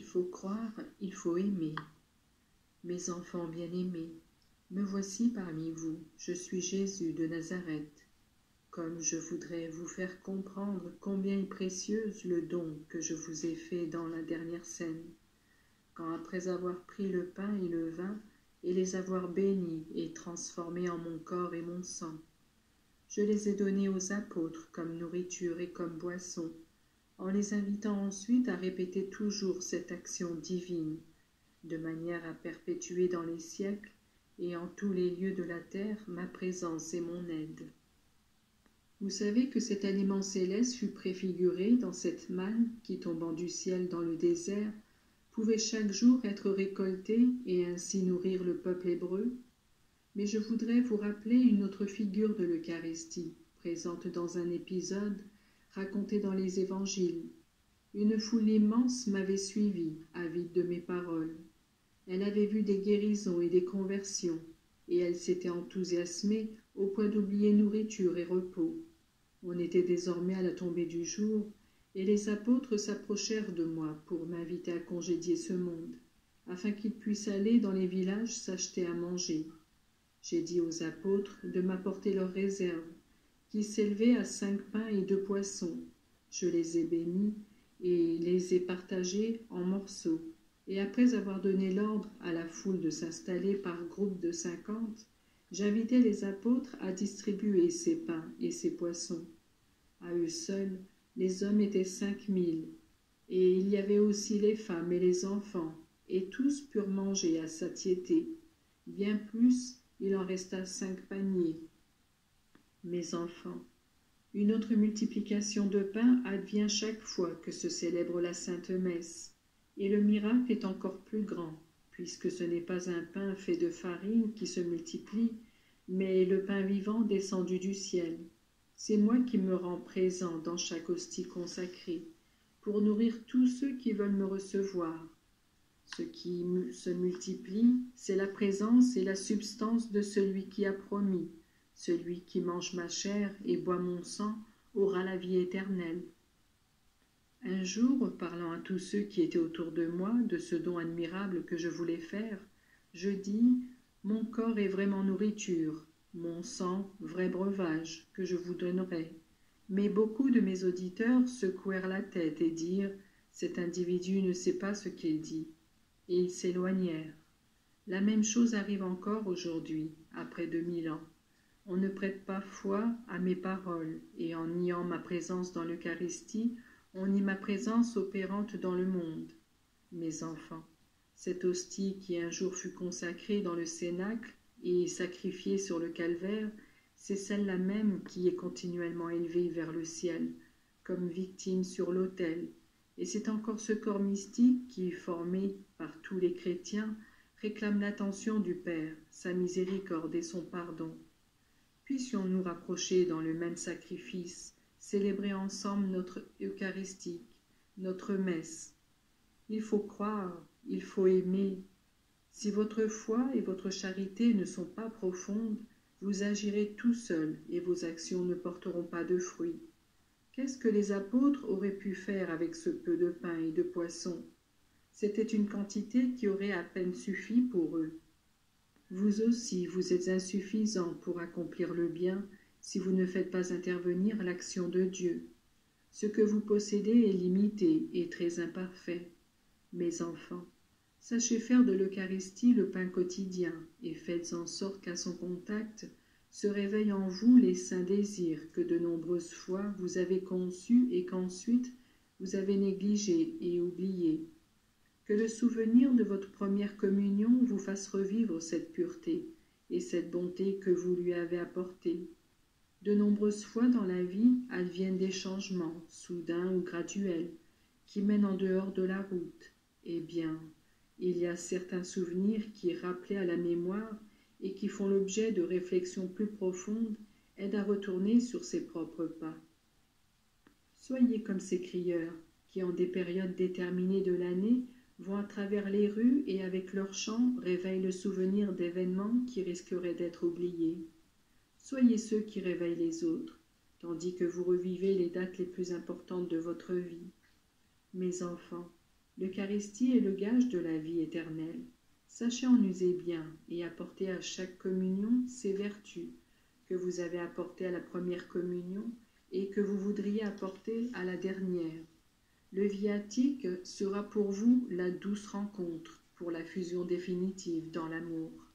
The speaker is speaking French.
faut croire, il faut aimer. Mes enfants bien-aimés, me voici parmi vous, je suis Jésus de Nazareth. Comme je voudrais vous faire comprendre combien est précieuse le don que je vous ai fait dans la dernière scène, quand après avoir pris le pain et le vin, et les avoir bénis et transformés en mon corps et mon sang, je les ai donnés aux apôtres comme nourriture et comme boisson, en les invitant ensuite à répéter toujours cette action divine, de manière à perpétuer dans les siècles et en tous les lieux de la terre ma présence et mon aide. Vous savez que cet aliment céleste fut préfiguré dans cette manne qui, tombant du ciel dans le désert, pouvait chaque jour être récoltée et ainsi nourrir le peuple hébreu. Mais je voudrais vous rappeler une autre figure de l'Eucharistie, présente dans un épisode raconté dans les évangiles. Une foule immense m'avait suivi, avide de mes paroles. Elle avait vu des guérisons et des conversions, et elle s'était enthousiasmée au point d'oublier nourriture et repos. On était désormais à la tombée du jour, et les apôtres s'approchèrent de moi pour m'inviter à congédier ce monde, afin qu'ils puissent aller dans les villages s'acheter à manger. J'ai dit aux apôtres de m'apporter leurs réserves, qui s'élevaient à 5 pains et 2 poissons. Je les ai bénis et les ai partagés en morceaux. Et après avoir donné l'ordre à la foule de s'installer par groupe de 50, j'invitai les apôtres à distribuer ces pains et ces poissons. À eux seuls, les hommes étaient 5000, et il y avait aussi les femmes et les enfants, et tous purent manger à satiété. Bien plus, il en resta 5 paniers. Mes enfants, une autre multiplication de pain advient chaque fois que se célèbre la Sainte Messe, et le miracle est encore plus grand, puisque ce n'est pas un pain fait de farine qui se multiplie, mais le pain vivant descendu du ciel. C'est moi qui me rends présent dans chaque hostie consacrée, pour nourrir tous ceux qui veulent me recevoir. Ce qui se multiplie, c'est la présence et la substance de celui qui a promis. Celui qui mange ma chair et boit mon sang aura la vie éternelle. Un jour, parlant à tous ceux qui étaient autour de moi de ce don admirable que je voulais faire, je dis « Mon corps est vraiment nourriture, mon sang vrai breuvage que je vous donnerai. » Mais beaucoup de mes auditeurs secouèrent la tête et dirent « Cet individu ne sait pas ce qu'il dit. » Et ils s'éloignèrent. La même chose arrive encore aujourd'hui, après 2000 ans. On ne prête pas foi à mes paroles, et en niant ma présence dans l'Eucharistie, on nie ma présence opérante dans le monde. Mes enfants, cette hostie qui un jour fut consacrée dans le cénacle et sacrifiée sur le calvaire, c'est celle-là même qui est continuellement élevée vers le ciel, comme victime sur l'autel, et c'est encore ce corps mystique qui, formé par tous les chrétiens, réclame l'attention du Père, sa miséricorde et son pardon. Puissions-nous rapprocher dans le même sacrifice, célébrer ensemble notre Eucharistique, notre messe. Il faut croire, il faut aimer. Si votre foi et votre charité ne sont pas profondes, vous agirez tout seul et vos actions ne porteront pas de fruits. Qu'est-ce que les apôtres auraient pu faire avec ce peu de pain et de poisson? C'était une quantité qui aurait à peine suffi pour eux. Vous aussi, vous êtes insuffisants pour accomplir le bien si vous ne faites pas intervenir l'action de Dieu. Ce que vous possédez est limité et très imparfait. Mes enfants, sachez faire de l'Eucharistie le pain quotidien et faites en sorte qu'à son contact se réveillent en vous les saints désirs que de nombreuses fois vous avez conçus et qu'ensuite vous avez négligés et oubliés. Que le souvenir de votre première communion vous fasse revivre cette pureté et cette bonté que vous lui avez apportée. De nombreuses fois dans la vie adviennent des changements, soudains ou graduels, qui mènent en dehors de la route. Eh bien, il y a certains souvenirs qui, rappelés à la mémoire et qui font l'objet de réflexions plus profondes, aident à retourner sur ses propres pas. Soyez comme ces crieurs qui, en des périodes déterminées de l'année, vont à travers les rues et avec leurs chants réveillent le souvenir d'événements qui risqueraient d'être oubliés. Soyez ceux qui réveillent les autres, tandis que vous revivez les dates les plus importantes de votre vie. Mes enfants, L'Eucharistie est le gage de la vie éternelle. Sachez en user bien et apporter à chaque communion ces vertus que vous avez apportées à la première communion et que vous voudriez apporter à la dernière. Le viatique sera pour vous la douce rencontre pour la fusion définitive dans l'amour.